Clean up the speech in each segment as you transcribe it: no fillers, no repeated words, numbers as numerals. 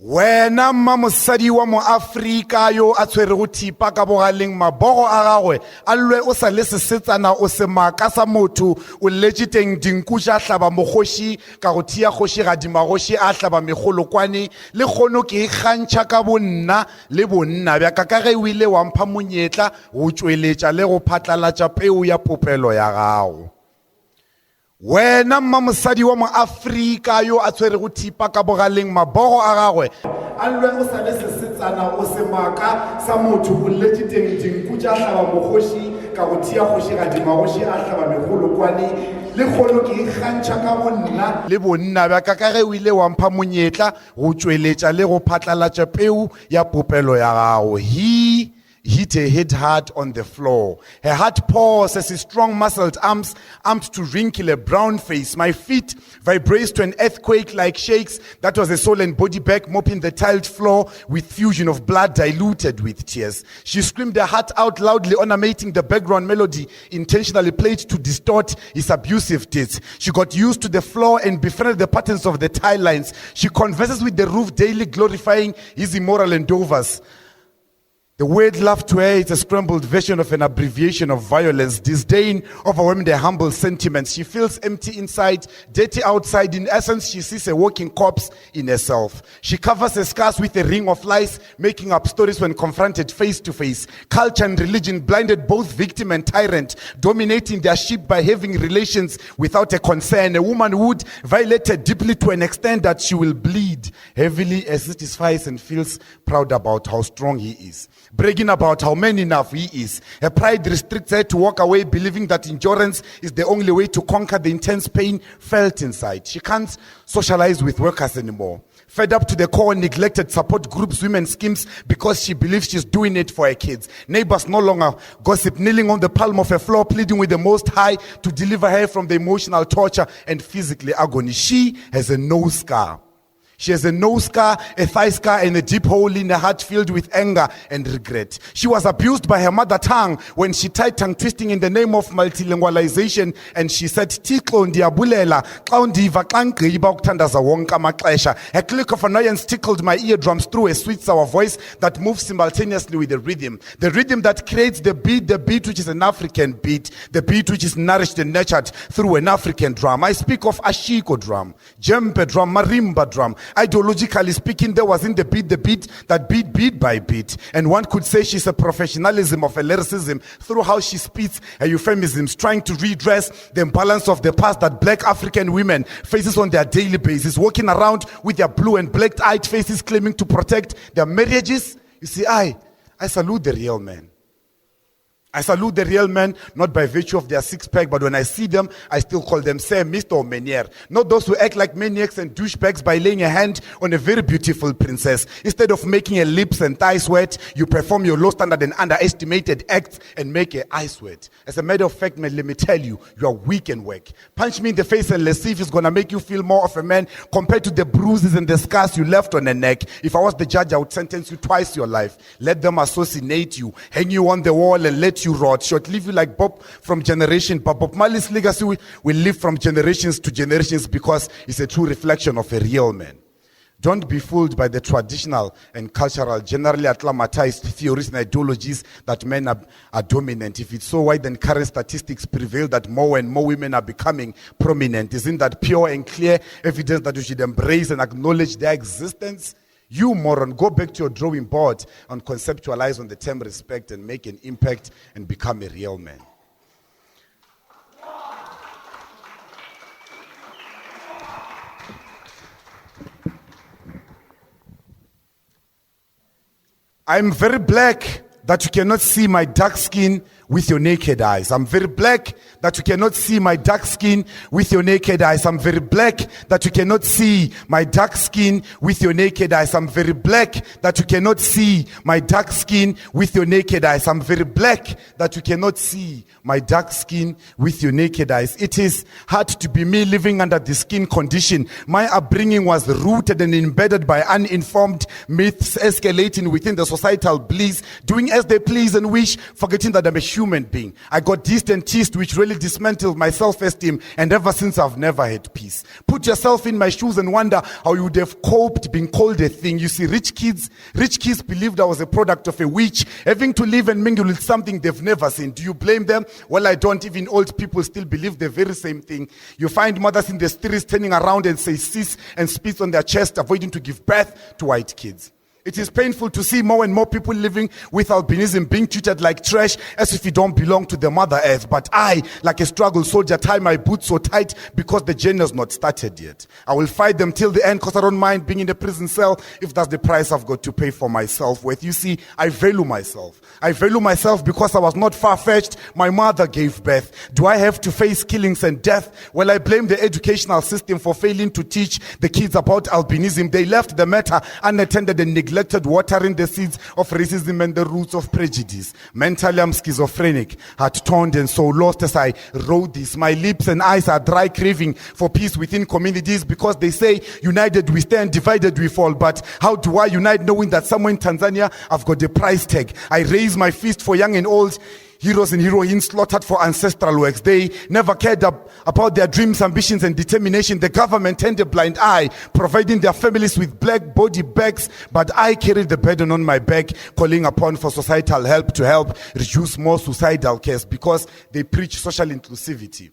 Wena mosadi wa mo Afrika yo a tshwere go thipa ka bogaleng mabogo a gagwe a lwe o sa le sesetsana o se maaka sa motho o legiteng dinku ja hlaba mogoshi ka go thia goshi ga dimagoshi a hlaba megolokwane le kgono ke ikgantšha ka bonna le bonna bja ka ge o ile wa mpha monyetla go tšweletša le go phatlalatša peo ya popelo ya gago. Wena mosadi wa mo Afrika yo a tshwere go thipa ka bogaleng mabogo a gagwe a lwe o sa le sesetsana o se maaka sa motho o legiteng dinku ja hlaba mogoshi ka go thia goshi ga dimagoshi a hlaba megolokwane le kgono ke ikgantšha ka bonna le bonna bja ka ge o ile wa mpha monyetla go tšweletša le go phatlalatša peo ya popelo ya gago. He hit her head hard on the floor. Her heart paused as his strong muscled arms armed to wrinkle a brown face. My feet vibrated to an earthquake like shakes. That was a soul and body bag mopping the tiled floor with fusion of blood diluted with tears. She screamed her heart out loudly, ornamenting the background melody intentionally played to distort his abusive deeds. She got used to the floor and befriended the patterns of the tile lines. She converses with the roof daily, glorifying his immoral endeavors. The word love to her is a scrambled version of an abbreviation of violence. Disdain overwhelming the humble sentiments. She feels empty inside, dirty outside. In essence, she sees a walking corpse in herself. She covers her scars with a ring of lies, making up stories when confronted face to face. Culture and religion blinded both victim and tyrant, dominating their sheep by having relations without a concern. A woman would violate her deeply to an extent that she will bleed heavily as it satisfies and feels proud about how strong he is, bragging about how man enough he is. Her pride restricts her to walk away believing that endurance is the only way to conquer the intense pain felt inside. She can't socialize with workers anymore. Fed up to the core, neglected support groups, women's schemes because she believes she's doing it for her kids. Neighbors no longer gossip, kneeling on the palm of her floor, pleading with the Most High to deliver her from the emotional torture and physical agony. She has a nose scar. She has a nose scar, a thigh scar, and a deep hole in her heart filled with anger and regret. She was abused by her mother tongue when she tried tongue twisting in the name of multilingualization, and she said, "Tiklo ndiyabulela, xa undiva xa ngigqiba ukuthandaza wonke amaxesha." A click of annoyance tickled my eardrums through a sweet sour voice that moves simultaneously with the rhythm that creates the beat which is an African beat, the beat which is nourished and nurtured through an African drum. I speak of ashiko drum, djembe drum, marimba drum. Ideologically speaking, there was in the beat that beat by beat. And one could say she's a professionalism of a lyricism through how she speaks her euphemisms, trying to redress the imbalance of the past that black African women faces on their daily basis, walking around with their blue and black-eyed faces claiming to protect their marriages. You see, I salute the real men. I salute the real men, not by virtue of their six-pack, but when I see them, I still call them Sir, Mr. or Menier. Not those who act like maniacs and douchebags by laying a hand on a very beautiful princess. Instead of making her lips and thighs sweat, you perform your low-standard and underestimated acts and make her eyes sweat. As a matter of fact, man, let me tell you, you are weak and weak. Punch me in the face and let's see if it's going to make you feel more of a man compared to the bruises and the scars you left on the neck. If I was the judge, I would sentence you twice your life. Let them assassinate you, hang you on the wall and let you rot. Short live you like Bob from generation. But Bob Marley's legacy will live from generations to generations because it's a true reflection of a real man. Don't be fooled by the traditional and cultural, generally acclimatized theories and ideologies that men are dominant. If it's so, why then current statistics prevail that more and more women are becoming prominent? Isn't that pure and clear evidence that you should embrace and acknowledge their existence? You moron, go back to your drawing board and conceptualize on the term respect and make an impact and become a real man. I'm very black that you cannot see my dark skin with your naked eyes. I'm very black that you cannot see my dark skin with your naked eyes. I'm very black that you cannot see my dark skin with your naked eyes. I'm very black that you cannot see my dark skin with your naked eyes. I'm very black that you cannot see my dark skin with your naked eyes. It is hard to be me living under the skin condition. My upbringing was rooted and embedded by uninformed myths escalating within the societal bliss, doing as they please and wish, forgetting that I'm a human human being. I got dissed and teased, which really dismantled my self-esteem, and ever since I've never had peace. Put yourself in my shoes and wonder how you would have coped being called a thing. You see, rich kids believed I was a product of a witch, having to live and mingle with something they've never seen. Do you blame them? Well, I don't. Even old people still believe the very same thing. You find mothers in the streets turning around and say sis and spits on their chest, avoiding to give birth to white kids. It is painful to see more and more people living with albinism being treated like trash, as if you don't belong to the mother earth. But I, like a struggle soldier, tie my boots so tight because the journey's not started yet. I will fight them till the end because I don't mind being in a prison cell if that's the price I've got to pay for my self-worth. You see, I value myself. I value myself because I was not far-fetched. My mother gave birth. Do I have to face killings and death? Well, I blame the educational system for failing to teach the kids about albinism. They left the matter unattended and neglected, watering the seeds of racism and the roots of prejudice. Mentally, I'm schizophrenic, heart-torn and so lost as I wrote this. My lips and eyes are dry, craving for peace within communities, because they say, united we stand, divided we fall. But how do I unite knowing that somewhere in Tanzania, I've got a price tag? I raise my fist for young and old, heroes and heroines slaughtered for ancestral works. They never cared about their dreams, ambitions, and determination. The government turned a blind eye, providing their families with black body bags. But I carried the burden on my back, calling upon for societal help to help reduce more suicidal cases, because they preach social inclusivity.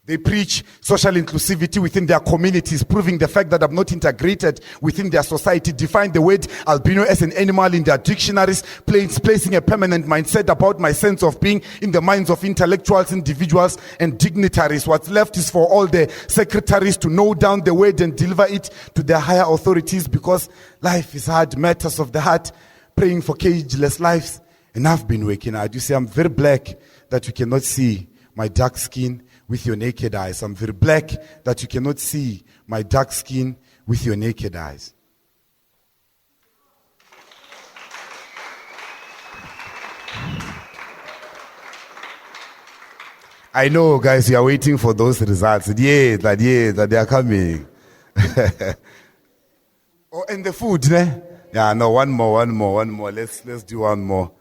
They preach social inclusivity within their communities, proving the fact that I'm not integrated within their society. Define the word albino as an animal in their dictionaries, placing a permanent mindset about my sense of being in the minds of intellectuals, individuals, and dignitaries. What's left is for all the secretaries to know down the word and deliver it to their higher authorities, because life is hard, matters of the heart, praying for cageless lives. And I've been waking up. You see, I'm very black that you cannot see my dark skin with your naked eyes. I'm very black that you cannot see my dark skin with your naked eyes. I know, guys, you are waiting for those results. Yeah, that they are coming. Oh, and the food, ne? Yeah, no, one more. Let's do one more.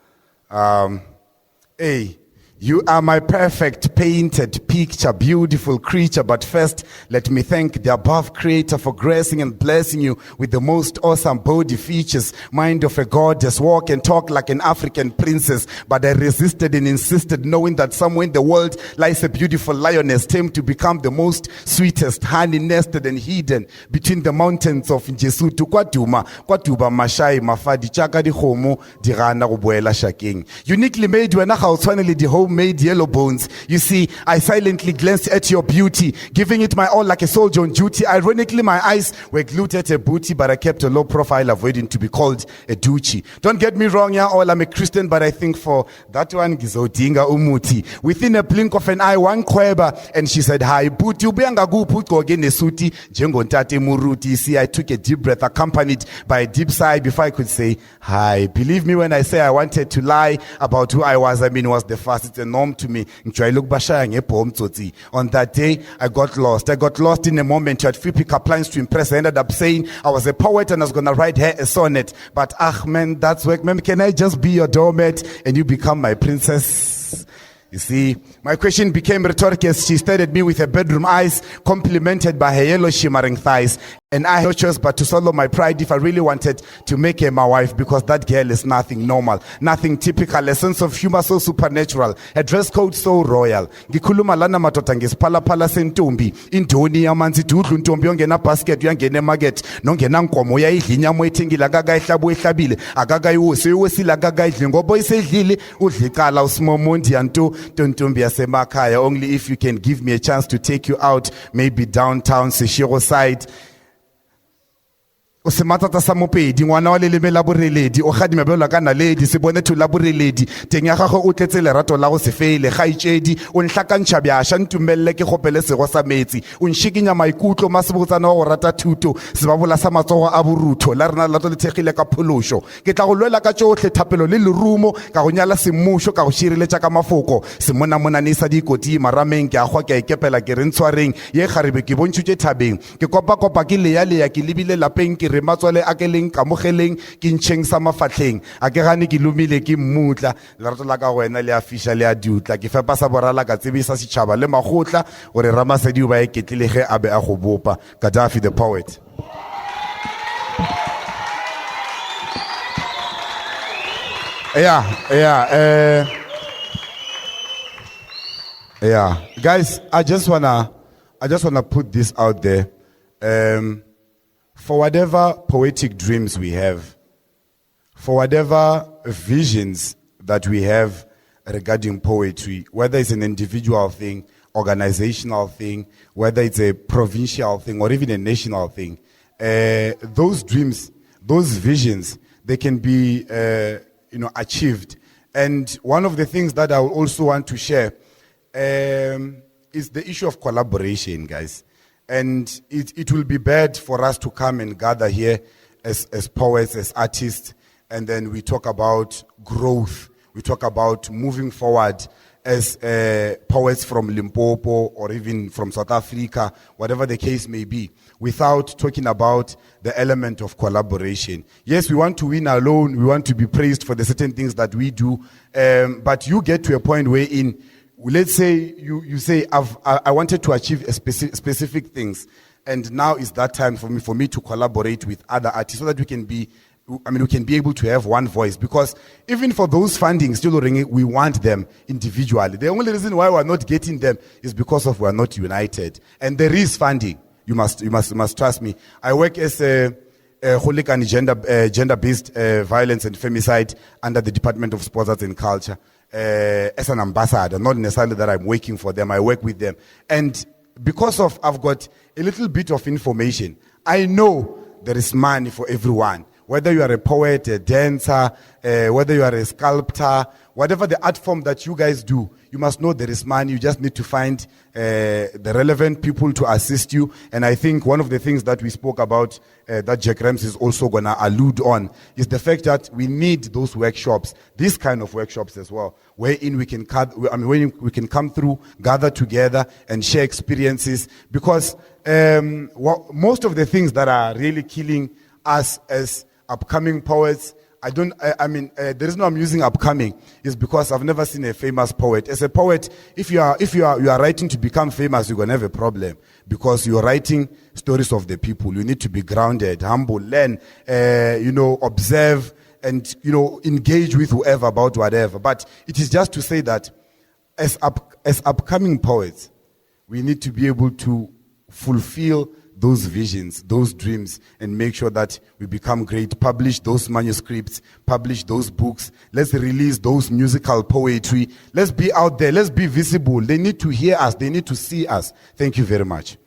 Hey. You are my perfect painted picture, beautiful creature. But first, let me thank the above creator for gracing and blessing you with the most awesome body features, mind of a goddess, walk and talk like an African princess. But I resisted and insisted, knowing that somewhere in the world lies a beautiful lioness, tamed to become the most sweetest, honey nested and hidden between the mountains of Njesutu, Kwatuba, Mashai, Mafadi, Chaka, di Homo, Dirana, Ubuela, Shaking. Uniquely made when I finally the home made yellow bones. You see, I silently glanced at your beauty, giving it my all like a soldier on duty. Ironically, my eyes were glued at a booty, but I kept a low profile, avoiding to be called a duchi. Don't get me wrong, yeah, all I'm a Christian, but I think for that one, Gizodinga Umuti. Within a blink of an eye, one kweba, and she said, hi, booty, ubeanga gu put go again esuti, jengo ntate muruti. See, I took a deep breath, accompanied by a deep sigh before I could say, hi. Believe me when I say I wanted to lie about who I was. I mean, it was the first. It's a norm to me. On that day, I got lost. I got lost in a moment. You had few pickup lines to impress. I ended up saying I was a poet and I was going to write her a sonnet. But man, that's work. Man, can I just be your doormat and you become my princess? You see, my question became rhetorical as she stared at me with her bedroom eyes, complimented by her yellow shimmering thighs. And I had no choice but to swallow my pride if I really wanted to make her my wife, because that girl is nothing normal, nothing typical, a sense of humor so supernatural, a dress code so royal. Ngikhuluma lana madoda ngesiphalaphala sentombi, indoni yamanzi dudlu ntombi yongena basket uyangena emarket, nongena nkomo uyayidla inyama oyithengile akakayihlabu ehlabile, akakayiwusi uyosila akakayidli ngoba isedlile udla icala usimomondi yanto ntombi yasemakhaya. Only if you can give me a chance to take you out, maybe downtown Seshego side. O se matata sa mopedi ngwana wa leleme la boreledi o gadima bela kana ledi se bone thu la boreledi teng ya gago o tletse lerato la go se fele ga itšedi o nhlakantšha bja sha ntumelle ke gopele sego sa metsi o nshikinya maikutlo masebotsana wa go rata thuto se ba bola sa matsogo a borutho la rena la tlo le thegile ka phološo ke tla go lwela ka tšotlhe thapelo le lerumo ka go nyala semmušo ka go šireletša ka mafoko se mona monane sa dikoti marameng ke a gwa ke a ikepela ke re ntshwareng ye kgarebe ke bontšhutše thabeng ke kopa ke leya ke lebile lapeng ke re matswale a ke leng kamogeleng ke ntšheng sa mafatlheng a ke gane ke lumile ke mmutla lerato la ka go wena le a fiša le a diutla ke fepa sa borala ka tsebisa setšhaba le magotla gore ramasedi o ba eketlile ge a be a go bopa. Gaddafi the Poet. Yeah, guys, I just wanna put this out there. For whatever poetic dreams we have, for whatever visions that we have regarding poetry, whether it's an individual thing, organizational thing, whether it's a provincial thing, or even a national thing, those dreams, those visions, they can be, achieved. And one of the things that I would also want to share is the issue of collaboration, guys. And it will be bad for us to come and gather here as poets, as artists, and then we talk about growth. We talk about moving forward as poets from Limpopo or even from South Africa, whatever the case may be, without talking about the element of collaboration. Yes, we want to win alone. We want to be praised for the certain things that we do. But you get to a point where let's say you say, I wanted to achieve a specific things. And now is that time for me to collaborate with other artists so that we can be able to have one voice. Because even for those fundings, still we want them individually. The only reason why we're not getting them is because of we're not united. And there is funding. You must trust me. I work as a Golekane Gender-Based Violence and Femicide under the Department of Sports, Arts and Culture. As an ambassador, not necessarily that I'm working for them, I work with them. And because I've got a little bit of information, I know there is money for everyone. Whether you are a poet, a dancer, whether you are a sculptor, whatever the art form that you guys do, you must know there is money. You just need to find the relevant people to assist you. And I think one of the things that we spoke about that Jack Rams is also going to allude on is the fact that we need those workshops, these kind of workshops as well, wherein we can come through, gather together and share experiences. Because most of the things that are really killing us as upcoming poets, the reason I'm using upcoming is because I've never seen a famous poet. As a poet, if you are writing to become famous, you're gonna have a problem because you're writing stories of the people. You need to be grounded, humble, learn, observe, and engage with whoever about whatever. But it is just to say that as upcoming poets, we need to be able to fulfill those visions, those dreams, and make sure that we become great. Publish those manuscripts, publish those books. Let's release those musical poetry. Let's be out there. Let's be visible. They need to hear us. They need to see us. Thank you very much.